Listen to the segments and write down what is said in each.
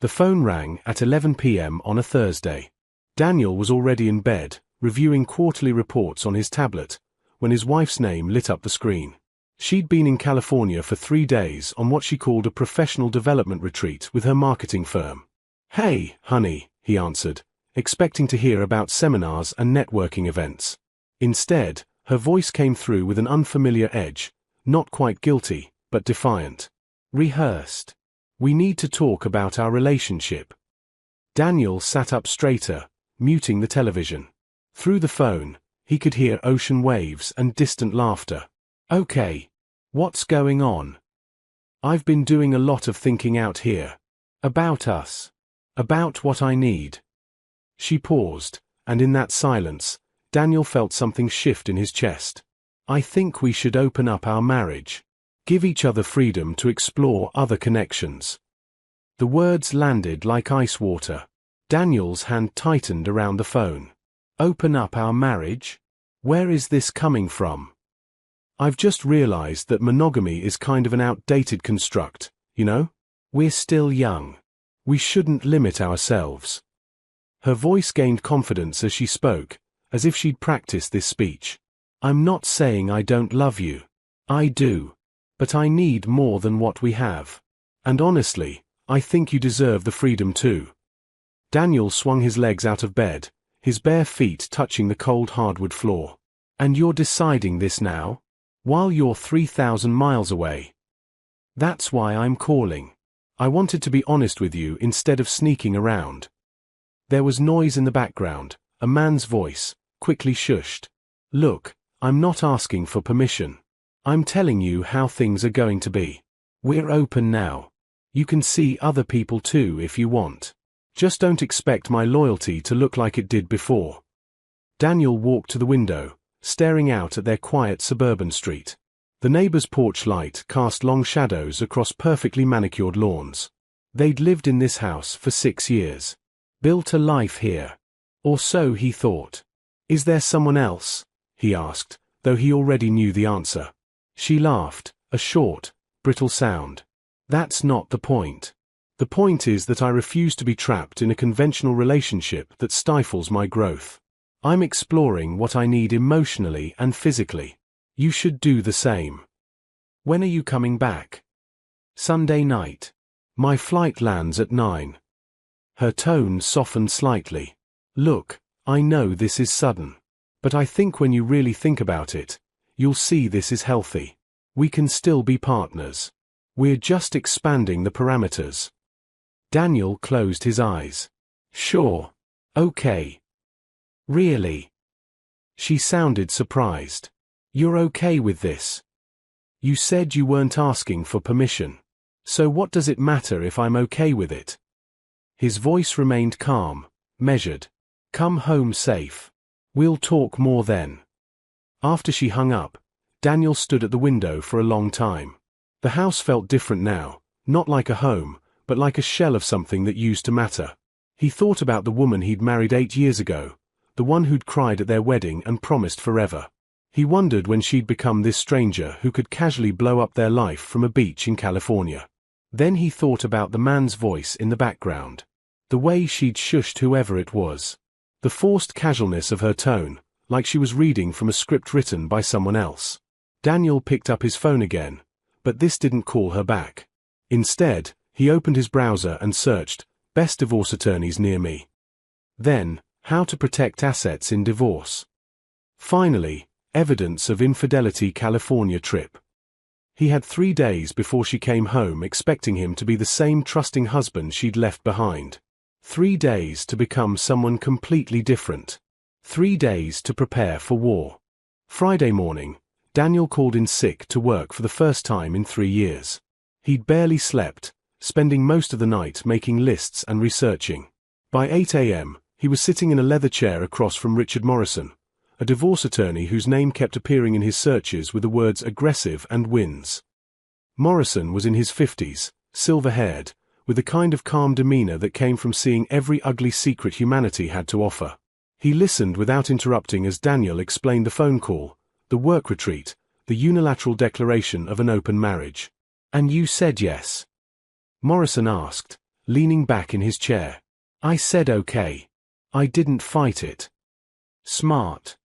The phone rang at 11 p.m. on a Thursday. Daniel was already in bed, reviewing quarterly reports on his tablet, when his wife's name lit up the screen. She'd been in California for 3 days on what she called a professional development retreat with her marketing firm. "Hey, honey," he answered, expecting to hear about seminars and networking events. Instead, her voice came through with an unfamiliar edge, not quite guilty, but defiant. "Rehearsed. We need to talk about our relationship." Daniel sat up straighter, muting the television. Through the phone, he could hear ocean waves and distant laughter. "Okay. What's going on?" "I've been doing a lot of thinking out here. About us. About what I need." She paused, and in that silence, Daniel felt something shift in his chest. "I think we should open up our marriage. Give each other freedom to explore other connections." The words landed like ice water. Daniel's hand tightened around the phone. "Open up our marriage? Where is this coming from?" "I've just realized that monogamy is kind of an outdated construct, you know? We're still young. We shouldn't limit ourselves." Her voice gained confidence as she spoke, as if she'd practiced this speech. "I'm not saying I don't love you. I do. But I need more than what we have. And honestly, I think you deserve the freedom too." Daniel swung his legs out of bed, his bare feet touching the cold hardwood floor. "And you're deciding this now? While you're 3,000 miles away?" "That's why I'm calling. I wanted to be honest with you instead of sneaking around." There was noise in the background, a man's voice, quickly shushed. "Look, I'm not asking for permission. I'm telling you how things are going to be. We're open now. You can see other people too if you want. Just don't expect my loyalty to look like it did before." Daniel walked to the window, staring out at their quiet suburban street. The neighbor's porch light cast long shadows across perfectly manicured lawns. They'd lived in this house for 6 years. Built a life here. Or so he thought. "Is there someone else?" he asked, though he already knew the answer. She laughed, a short, brittle sound. "That's not the point. The point is that I refuse to be trapped in a conventional relationship that stifles my growth. I'm exploring what I need emotionally and physically. You should do the same." "When are you coming back?" "Sunday night. My flight lands at 9. Her tone softened slightly. "Look, I know this is sudden. But I think when you really think about it, you'll see this is healthy. We can still be partners. We're just expanding the parameters." Daniel closed his eyes. "Sure. Okay. Really?" She sounded surprised. "You're okay with this? You said you weren't asking for permission. So what does it matter if I'm okay with it?" His voice remained calm, measured. "Come home safe. We'll talk more then." After she hung up, Daniel stood at the window for a long time. The house felt different now, not like a home, but like a shell of something that used to matter. He thought about the woman he'd married 8 years ago, the one who'd cried at their wedding and promised forever. He wondered when she'd become this stranger who could casually blow up their life from a beach in California. Then he thought about the man's voice in the background. The way she'd shushed whoever it was. The forced casualness of her tone, like she was reading from a script written by someone else. Daniel picked up his phone again, but this didn't call her back. Instead, he opened his browser and searched, "Best divorce attorneys near me." Then, "How to protect assets in divorce." Finally, "Evidence of infidelity California trip." He had 3 days before she came home expecting him to be the same trusting husband she'd left behind. 3 days to become someone completely different. 3 days to prepare for war. Friday morning, Daniel called in sick to work for the first time in 3 years. He'd barely slept, spending most of the night making lists and researching. By 8 a.m., he was sitting in a leather chair across from Richard Morrison, a divorce attorney whose name kept appearing in his searches with the words aggressive and wins. Morrison was in his 50s, silver-haired, with the kind of calm demeanor that came from seeing every ugly secret humanity had to offer. He listened without interrupting as Daniel explained the phone call, the work retreat, the unilateral declaration of an open marriage. "And you said yes?" Morrison asked, leaning back in his chair. I said okay. I didn't fight it. Smart.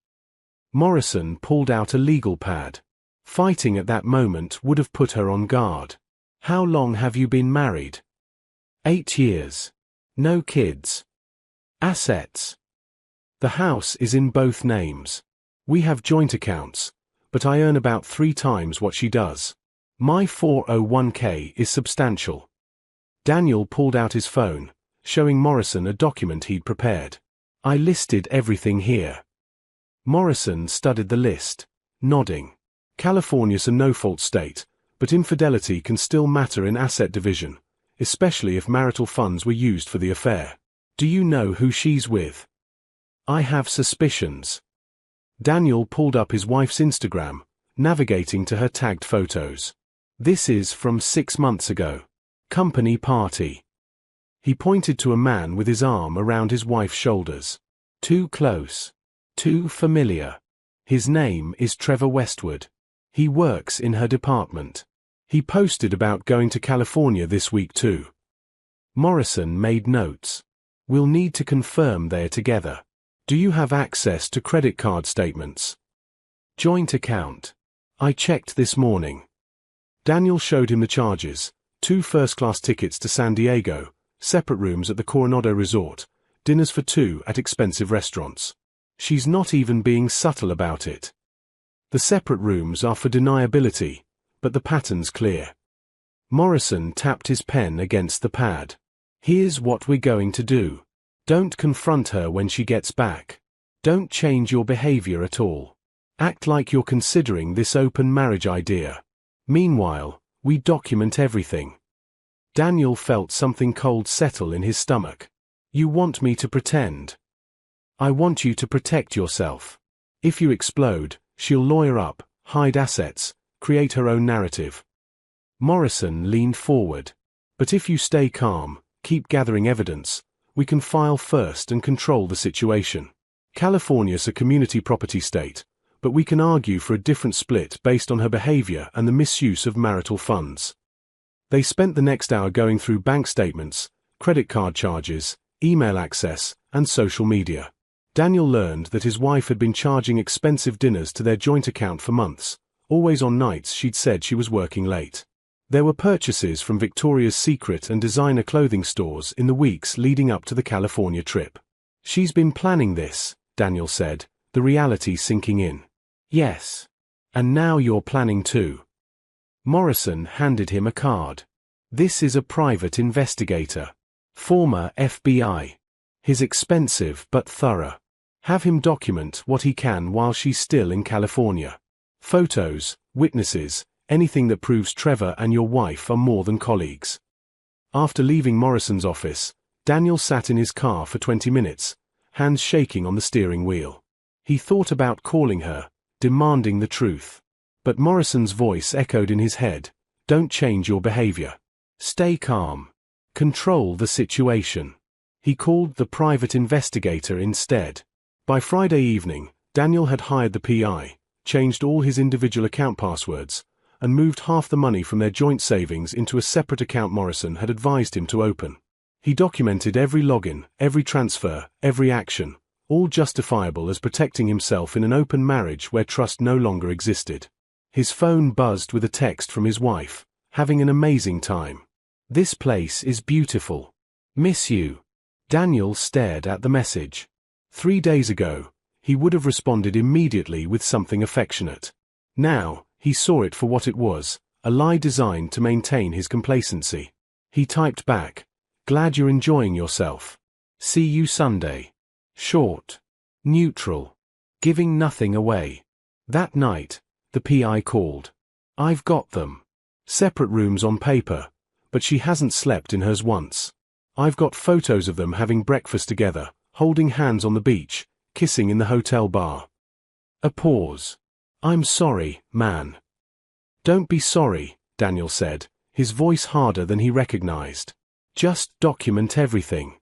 Morrison pulled out a legal pad. Fighting at that moment would have put her on guard. How long have you been married? 8 years. No kids. Assets. The house is in both names. We have joint accounts, but I earn about 3 times what she does. My 401k is substantial. Daniel pulled out his phone, showing Morrison a document he'd prepared. I listed everything here. Morrison studied the list, nodding. California's a no-fault state, but infidelity can still matter in asset division, especially if marital funds were used for the affair. Do you know who she's with? I have suspicions. Daniel pulled up his wife's Instagram, navigating to her tagged photos. This is from 6 months ago. Company party. He pointed to a man with his arm around his wife's shoulders. Too close. Too familiar. His name is Trevor Westwood. He works in her department. He posted about going to California this week too. Morrison made notes. We'll need to confirm they're together. Do you have access to credit card statements? Joint account. I checked this morning. Daniel showed him the charges: 2 first-class tickets to San Diego, separate rooms at the Coronado Resort, dinners for 2 at expensive restaurants. She's not even being subtle about it. The separate rooms are for deniability, but the pattern's clear. Morrison tapped his pen against the pad. Here's what we're going to do. Don't confront her when she gets back. Don't change your behavior at all. Act like you're considering this open marriage idea. Meanwhile, we document everything. Daniel felt something cold settle in his stomach. You want me to pretend? I want you to protect yourself. If you explode, she'll lawyer up, hide assets, create her own narrative. Morrison leaned forward. But if you stay calm, keep gathering evidence, we can file first and control the situation. California's a community property state, but we can argue for a different split based on her behavior and the misuse of marital funds. They spent the next hour going through bank statements, credit card charges, email access, and social media. Daniel learned that his wife had been charging expensive dinners to their joint account for months, always on nights she'd said she was working late. There were purchases from Victoria's Secret and designer clothing stores in the weeks leading up to the California trip. She's been planning this, Daniel said, the reality sinking in. Yes. And now you're planning too. Morrison handed him a card. This is a private investigator. Former FBI. He's expensive but thorough. Have him document what he can while she's still in California. Photos, witnesses, anything that proves Trevor and your wife are more than colleagues. After leaving Morrison's office, Daniel sat in his car for 20 minutes, hands shaking on the steering wheel. He thought about calling her, demanding the truth. But Morrison's voice echoed in his head. Don't change your behavior. Stay calm. Control the situation. He called the private investigator instead. By Friday evening, Daniel had hired the PI, changed all his individual account passwords, and moved half the money from their joint savings into a separate account Morrison had advised him to open. He documented every login, every transfer, every action, all justifiable as protecting himself in an open marriage where trust no longer existed. His phone buzzed with a text from his wife, having an amazing time. This place is beautiful. Miss you. Daniel stared at the message. 3 days ago, he would have responded immediately with something affectionate. Now, he saw it for what it was, a lie designed to maintain his complacency. He typed back, glad you're enjoying yourself. See you Sunday. Short. Neutral. Giving nothing away. That night, the PI called. I've got them. Separate rooms on paper, but she hasn't slept in hers once. I've got photos of them having breakfast together, holding hands on the beach, kissing in the hotel bar. A pause. I'm sorry, man. Don't be sorry, Daniel said, his voice harder than he recognized. Just document everything.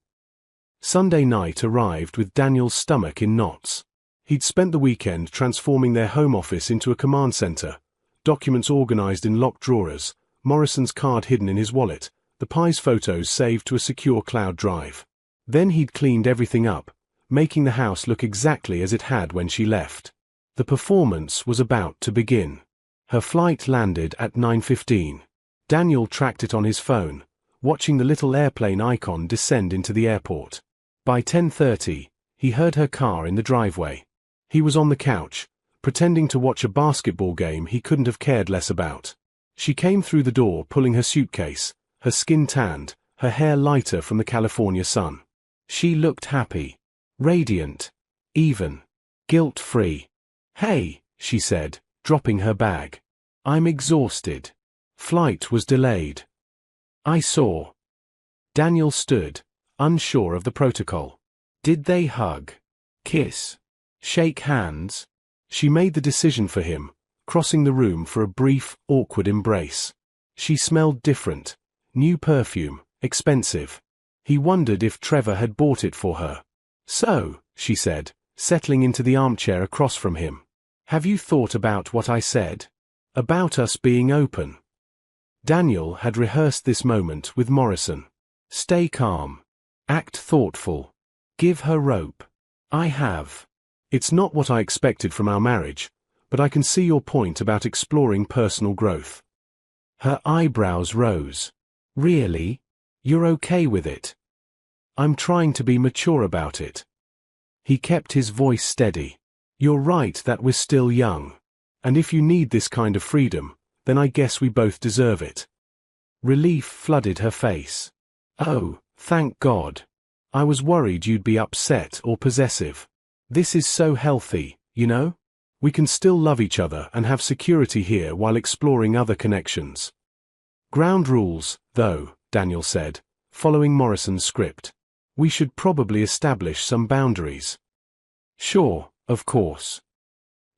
Sunday night arrived with Daniel's stomach in knots. He'd spent the weekend transforming their home office into a command center, documents organized in locked drawers, Morrison's card hidden in his wallet, the the Pi's photos saved to a secure cloud drive. Then he'd cleaned everything up, making the house look exactly as it had when she left. The performance was about to begin. Her flight landed at 9:15. Daniel tracked it on his phone, watching the little airplane icon descend into the airport. By 10:30, he heard her car in the driveway. He was on the couch, pretending to watch a basketball game he couldn't have cared less about. She came through the door pulling her suitcase, her skin tanned, her hair lighter from the California sun. She looked happy, radiant, even, guilt-free. "Hey," she said, dropping her bag. "I'm exhausted. Flight was delayed." "I saw." Daniel stood, unsure of the protocol. Did they hug? Kiss? Shake hands? She made the decision for him, crossing the room for a brief, awkward embrace. She smelled different. New perfume, expensive. He wondered if Trevor had bought it for her. "So," she said, settling into the armchair across from him. "Have you thought about what I said? About us being open?" Daniel had rehearsed this moment with Morrison. Stay calm. Act thoughtful. Give her rope. "I have. It's not what I expected from our marriage, but I can see your point about exploring personal growth." Her eyebrows rose. "Really? You're okay with it?" "I'm trying to be mature about it." He kept his voice steady. "You're right that we're still young. And if you need this kind of freedom, then I guess we both deserve it." Relief flooded her face. "Oh, thank God. I was worried you'd be upset or possessive. This is so healthy, you know? We can still love each other and have security here while exploring other connections." "Ground rules, though," Daniel said, following Morrison's script. "We should probably establish some boundaries." "Sure, of course."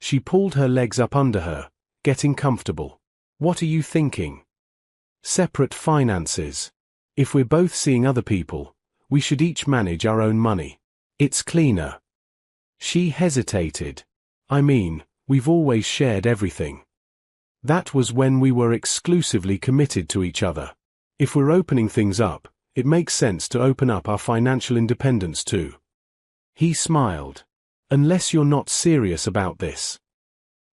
She pulled her legs up under her, getting comfortable. "What are you thinking?" "Separate finances. If we're both seeing other people, we should each manage our own money. It's cleaner." She hesitated. "I mean, we've always shared everything." "That was when we were exclusively committed to each other. If we're opening things up, it makes sense to open up our financial independence too." He smiled. "Unless you're not serious about this."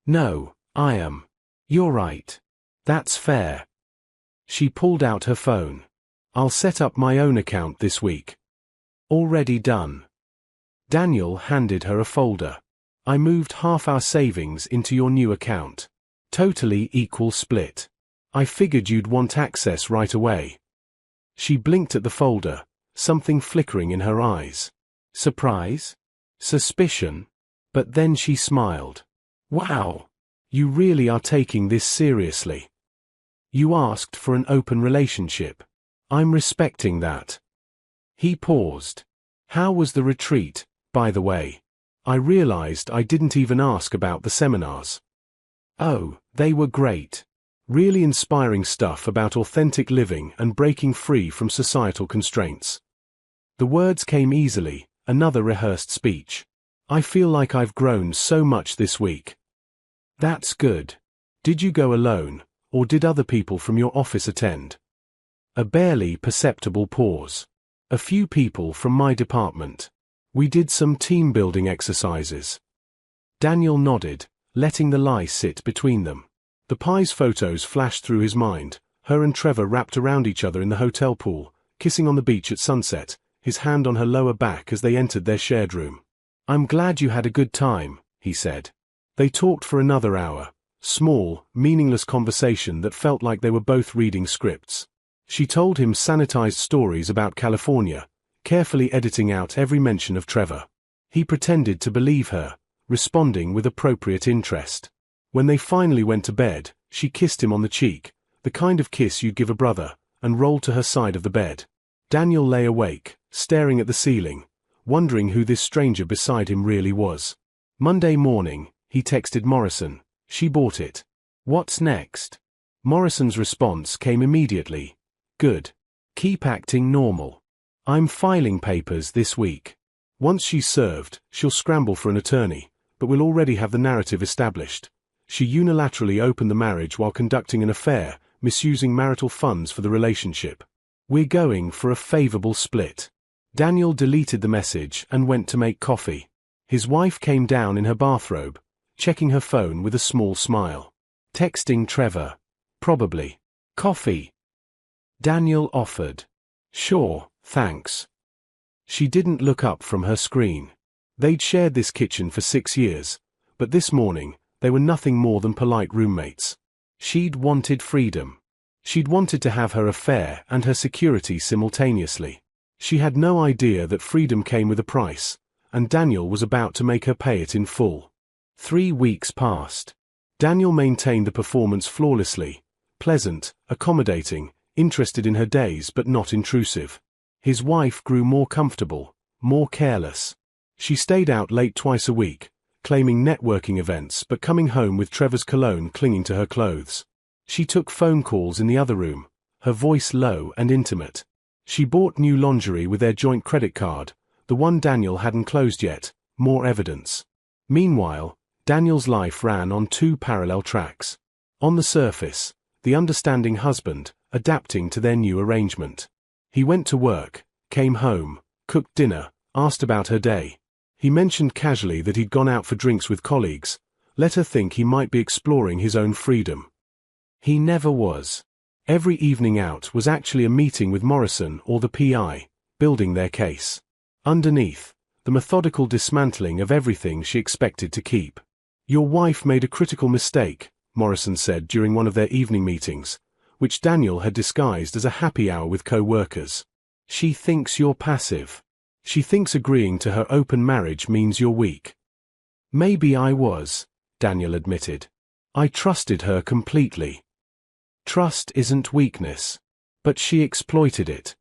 "No, I am. You're right. That's fair." She pulled out her phone. "I'll set up my own account this week." "Already done." Daniel handed her a folder. "I moved half our savings into your new account. Totally equal split. I figured you'd want access right away." She blinked at the folder, something flickering in her eyes. Surprise? Suspicion? But then she smiled. "Wow. You really are taking this seriously. You asked for an open relationship. I'm respecting that." He paused. "How was the retreat, by the way? I realized I didn't even ask about the seminars." "Oh, they were great. Really inspiring stuff about authentic living and breaking free from societal constraints." The words came easily, another rehearsed speech. "I feel like I've grown so much this week." "That's good. Did you go alone, or did other people from your office attend?" A barely perceptible pause. "A few people from my department. We did some team-building exercises." Daniel nodded, letting the lie sit between them. The Pi's photos flashed through his mind, her and Trevor wrapped around each other in the hotel pool, kissing on the beach at sunset, his hand on her lower back as they entered their shared room. "I'm glad you had a good time," he said. They talked for another hour, small, meaningless conversation that felt like they were both reading scripts. She told him sanitized stories about California, carefully editing out every mention of Trevor. He pretended to believe her, responding with appropriate interest. When they finally went to bed, she kissed him on the cheek, the kind of kiss you'd give a brother, and rolled to her side of the bed. Daniel lay awake, staring at the ceiling, wondering who this stranger beside him really was. Monday morning, he texted Morrison. She bought it. "What's next?" Morrison's response came immediately. "Good. Keep acting normal. I'm filing papers this week. Once she's served, she'll scramble for an attorney, but we'll already have the narrative established. She unilaterally opened the marriage while conducting an affair, misusing marital funds for the relationship. We're going for a favorable split. Daniel deleted the message and went to make coffee. His wife came down in her bathrobe, checking her phone with a small smile. Texting Trevor. Probably. Coffee? Daniel offered. Sure, thanks. She didn't look up from her screen. They'd shared this kitchen for 6 years, but this morning, they were nothing more than polite roommates. She'd wanted freedom. She'd wanted to have her affair and her security simultaneously. She had no idea that freedom came with a price, and Daniel was about to make her pay it in full. 3 weeks passed. Daniel maintained the performance flawlessly, pleasant, accommodating, interested in her days but not intrusive. His wife grew more comfortable, more careless. She stayed out late twice a week, claiming networking events but coming home with Trevor's cologne clinging to her clothes. She took phone calls in the other room, her voice low and intimate. She bought new lingerie with their joint credit card, the one Daniel hadn't closed yet, more evidence. Meanwhile, Daniel's life ran on 2 parallel tracks. On the surface, the understanding husband, adapting to their new arrangement. He went to work, came home, cooked dinner, asked about her day. He mentioned casually that he'd gone out for drinks with colleagues, let her think he might be exploring his own freedom. He never was. Every evening out was actually a meeting with Morrison or the PI, building their case. Underneath, the methodical dismantling of everything she expected to keep. Your wife made a critical mistake, Morrison said during one of their evening meetings, which Daniel had disguised as a happy hour with co-workers. She thinks you're passive. She thinks agreeing to her open marriage means you're weak. Maybe I was, Daniel admitted. I trusted her completely. Trust isn't weakness. But she exploited it.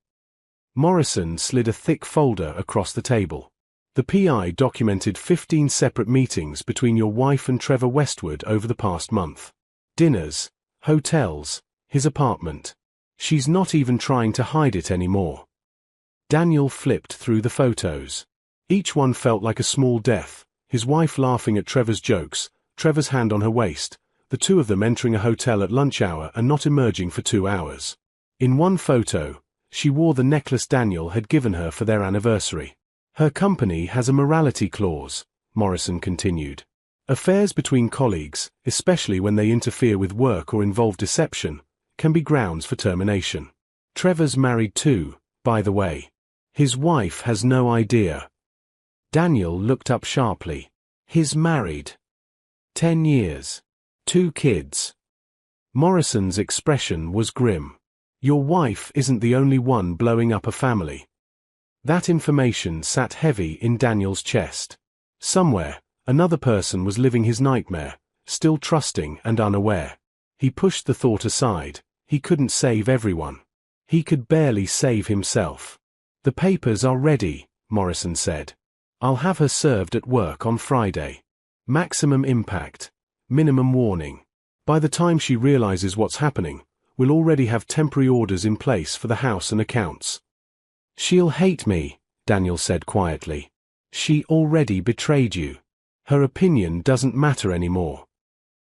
Morrison slid a thick folder across the table. The PI documented 15 separate meetings between your wife and Trevor Westwood over the past month. Dinners, hotels, his apartment. She's not even trying to hide it anymore. Daniel flipped through the photos. Each one felt like a small death, his wife laughing at Trevor's jokes, Trevor's hand on her waist, the two of them entering a hotel at lunch hour and not emerging for 2 hours. In one photo, she wore the necklace Daniel had given her for their anniversary. Her company has a morality clause, Morrison continued. Affairs between colleagues, especially when they interfere with work or involve deception, can be grounds for termination. Trevor's married too, by the way. His wife has no idea. Daniel looked up sharply. He's married. 10 years. 2 kids. Morrison's expression was grim. Your wife isn't the only one blowing up a family. That information sat heavy in Daniel's chest. Somewhere, another person was living his nightmare, still trusting and unaware. He pushed the thought aside. He couldn't save everyone. He could barely save himself. The papers are ready, Morrison said. I'll have her served at work on Friday. Maximum impact. Minimum warning. By the time she realizes what's happening, we'll already have temporary orders in place for the house and accounts. She'll hate me, Daniel said quietly. She already betrayed you. Her opinion doesn't matter anymore.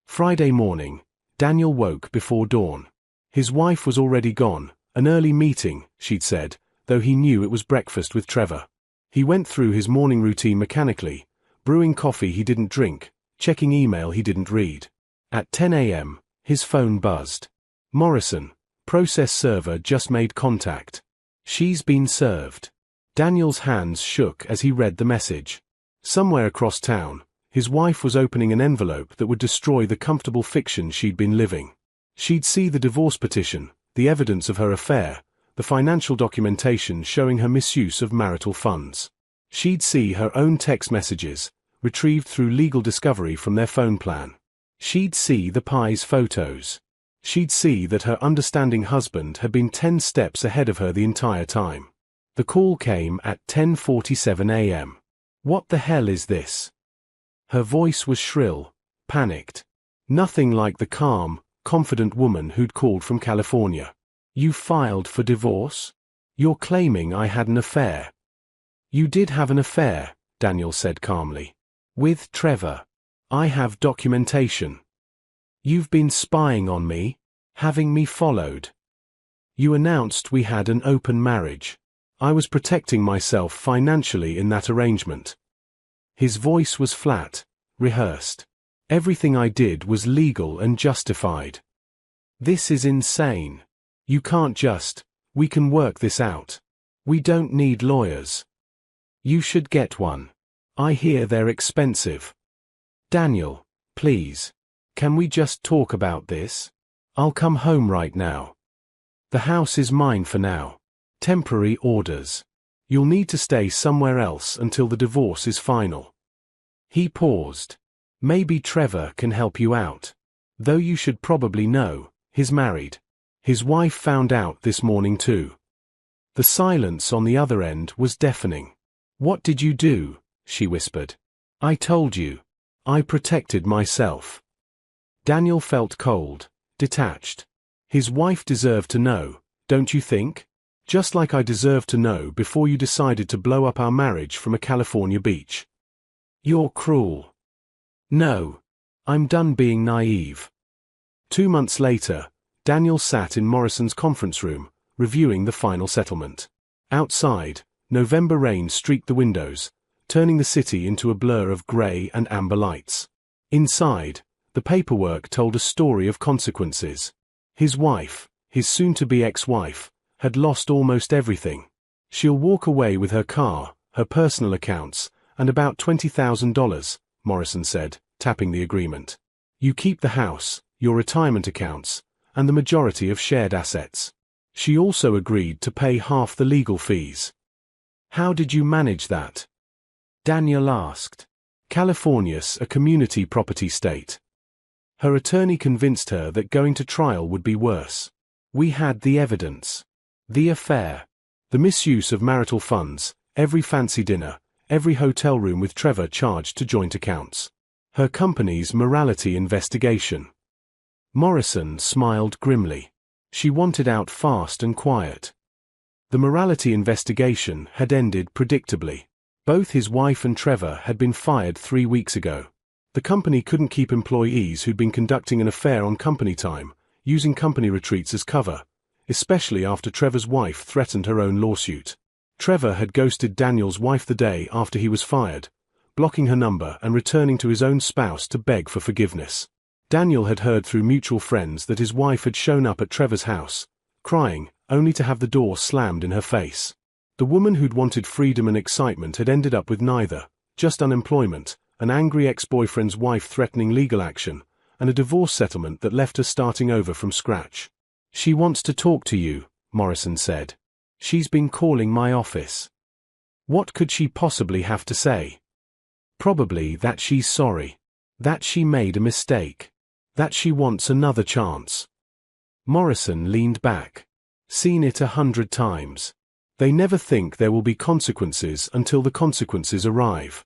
Friday morning, Daniel woke before dawn. His wife was already gone, an early meeting, she'd said, though he knew it was breakfast with Trevor. He went through his morning routine mechanically, brewing coffee he didn't drink, checking email he didn't read. At 10 a.m., his phone buzzed. Morrison, process server just made contact. She's been served. Daniel's hands shook as he read the message. Somewhere across town, his wife was opening an envelope that would destroy the comfortable fiction she'd been living. She'd see the divorce petition, the evidence of her affair, the financial documentation showing her misuse of marital funds. She'd see her own text messages, retrieved through legal discovery from their phone plan. She'd see the PI's photos. She'd see that her understanding husband had been 10 steps ahead of her the entire time. The call came at 10:47 a.m. What the hell is this? Her voice was shrill, panicked. Nothing like the calm, confident woman who'd called from California. You filed for divorce? You're claiming I had an affair. You did have an affair, Daniel said calmly. With Trevor. I have documentation. You've been spying on me, having me followed. You announced we had an open marriage. I was protecting myself financially in that arrangement. His voice was flat, rehearsed. Everything I did was legal and justified. This is insane. You can't just, we can work this out. We don't need lawyers. You should get one. I hear they're expensive. Daniel, please. Can we just talk about this? I'll come home right now. The house is mine for now. Temporary orders. You'll need to stay somewhere else until the divorce is final. He paused. Maybe Trevor can help you out. Though you should probably know, he's married. His wife found out this morning too. The silence on the other end was deafening. What did you do? She whispered. I told you. I protected myself. Daniel felt cold, detached. His wife deserved to know, don't you think? Just like I deserved to know before you decided to blow up our marriage from a California beach. You're cruel. No. I'm done being naive. 2 months later, Daniel sat in Morrison's conference room, reviewing the final settlement. Outside, November rain streaked the windows, turning the city into a blur of grey and amber lights. Inside, the paperwork told a story of consequences. His wife, his soon-to-be ex-wife, had lost almost everything. She'll walk away with her car, her personal accounts, and about $20,000, Morrison said, tapping the agreement. You keep the house, your retirement accounts, and the majority of shared assets. She also agreed to pay half the legal fees. How did you manage that? Daniel asked. California's a community property state. Her attorney convinced her that going to trial would be worse. We had the evidence. The affair. The misuse of marital funds, every fancy dinner, every hotel room with Trevor charged to joint accounts. Her company's morality investigation. Morrison smiled grimly. She wanted out fast and quiet. The morality investigation had ended predictably. Both his wife and Trevor had been fired 3 weeks ago. The company couldn't keep employees who'd been conducting an affair on company time, using company retreats as cover, especially after Trevor's wife threatened her own lawsuit. Trevor had ghosted Daniel's wife the day after he was fired, blocking her number and returning to his own spouse to beg for forgiveness. Daniel had heard through mutual friends that his wife had shown up at Trevor's house, crying, only to have the door slammed in her face. The woman who'd wanted freedom and excitement had ended up with neither, just unemployment, an angry ex-boyfriend's wife threatening legal action, and a divorce settlement that left her starting over from scratch. She wants to talk to you, Morrison said. She's been calling my office. What could she possibly have to say? Probably that she's sorry. That she made a mistake. That she wants another chance. Morrison leaned back. Seen it 100 times. They never think there will be consequences until the consequences arrive.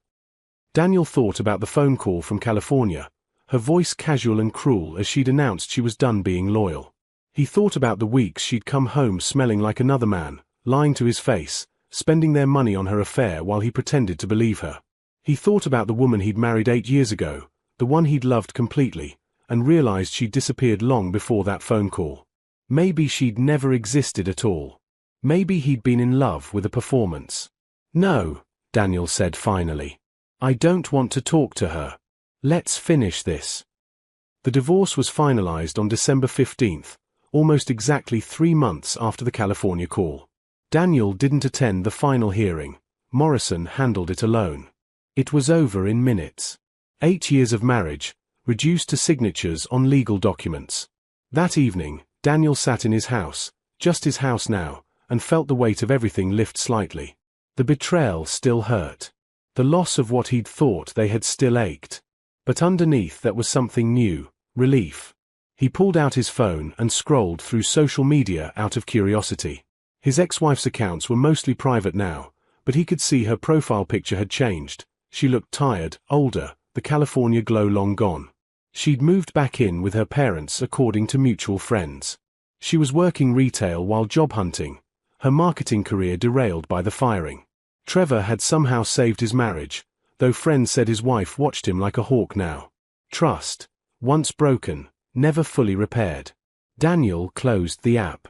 Daniel thought about the phone call from California, her voice casual and cruel as she'd announced she was done being loyal. He thought about the weeks she'd come home smelling like another man, lying to his face, spending their money on her affair while he pretended to believe her. He thought about the woman he'd married 8 years ago, the one he'd loved completely, and realized she'd disappeared long before that phone call. Maybe she'd never existed at all. Maybe he'd been in love with a performance. No, Daniel said finally. I don't want to talk to her. Let's finish this. The divorce was finalized on December 15th, almost exactly 3 months after the California call. Daniel didn't attend the final hearing. Morrison handled it alone. It was over in minutes. 8 years of marriage, reduced to signatures on legal documents. That evening, Daniel sat in his house, just his house now, and felt the weight of everything lift slightly. The betrayal still hurt. The loss of what he'd thought they had still ached. But underneath that was something new, relief. He pulled out his phone and scrolled through social media out of curiosity. His ex-wife's accounts were mostly private now, but he could see her profile picture had changed. She looked tired, older, the California glow long gone. She'd moved back in with her parents according to mutual friends. She was working retail while job hunting, her marketing career derailed by the firing. Trevor had somehow saved his marriage, though friends said his wife watched him like a hawk now. Trust, once broken, never fully repaired. Daniel closed the app.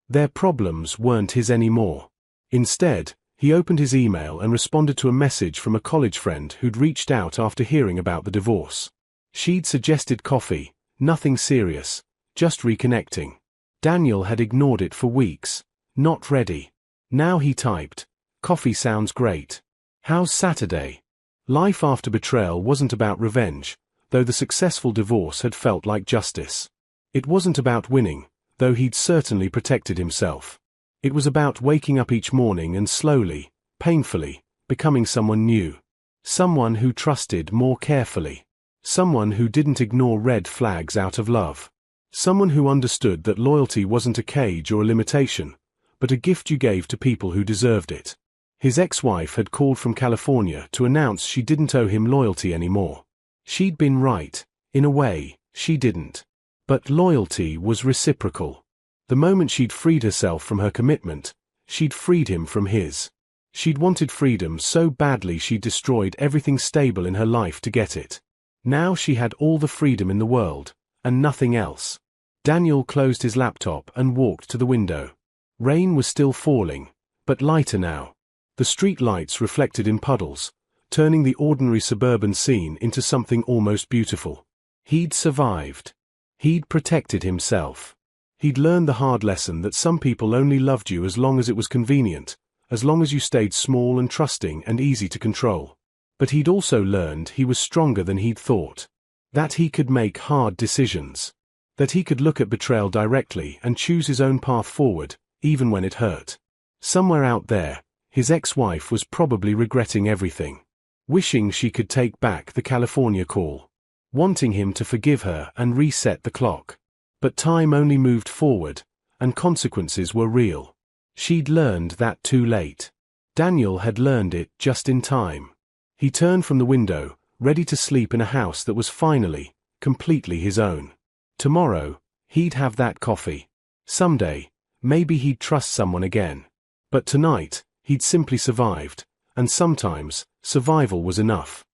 Their problems weren't his anymore. Instead, he opened his email and responded to a message from a college friend who'd reached out after hearing about the divorce. She'd suggested coffee, nothing serious, just reconnecting. Daniel had ignored it for weeks. Not ready. Now he typed, "Coffee sounds great. How's Saturday?" Life after betrayal wasn't about revenge, though the successful divorce had felt like justice. It wasn't about winning, though he'd certainly protected himself. It was about waking up each morning and slowly, painfully, becoming someone new. Someone who trusted more carefully. Someone who didn't ignore red flags out of love. Someone who understood that loyalty wasn't a cage or a limitation, but a gift you gave to people who deserved it. His ex-wife had called from California to announce she didn't owe him loyalty anymore. She'd been right. In a way, she didn't. But loyalty was reciprocal. The moment she'd freed herself from her commitment, she'd freed him from his. She'd wanted freedom so badly she'd destroyed everything stable in her life to get it. Now she had all the freedom in the world, and nothing else. Daniel closed his laptop and walked to the window. Rain was still falling, but lighter now. The street lights reflected in puddles, turning the ordinary suburban scene into something almost beautiful. He'd survived. He'd protected himself. He'd learned the hard lesson that some people only loved you as long as it was convenient, as long as you stayed small and trusting and easy to control. But he'd also learned he was stronger than he'd thought. That he could make hard decisions. That he could look at betrayal directly and choose his own path forward, even when it hurt. Somewhere out there, his ex-wife was probably regretting everything. Wishing she could take back the California call. Wanting him to forgive her and reset the clock. But time only moved forward, and consequences were real. She'd learned that too late. Daniel had learned it just in time. He turned from the window, ready to sleep in a house that was finally, completely his own. Tomorrow, he'd have that coffee. Someday, maybe he'd trust someone again. But tonight, he'd simply survived, and sometimes, survival was enough.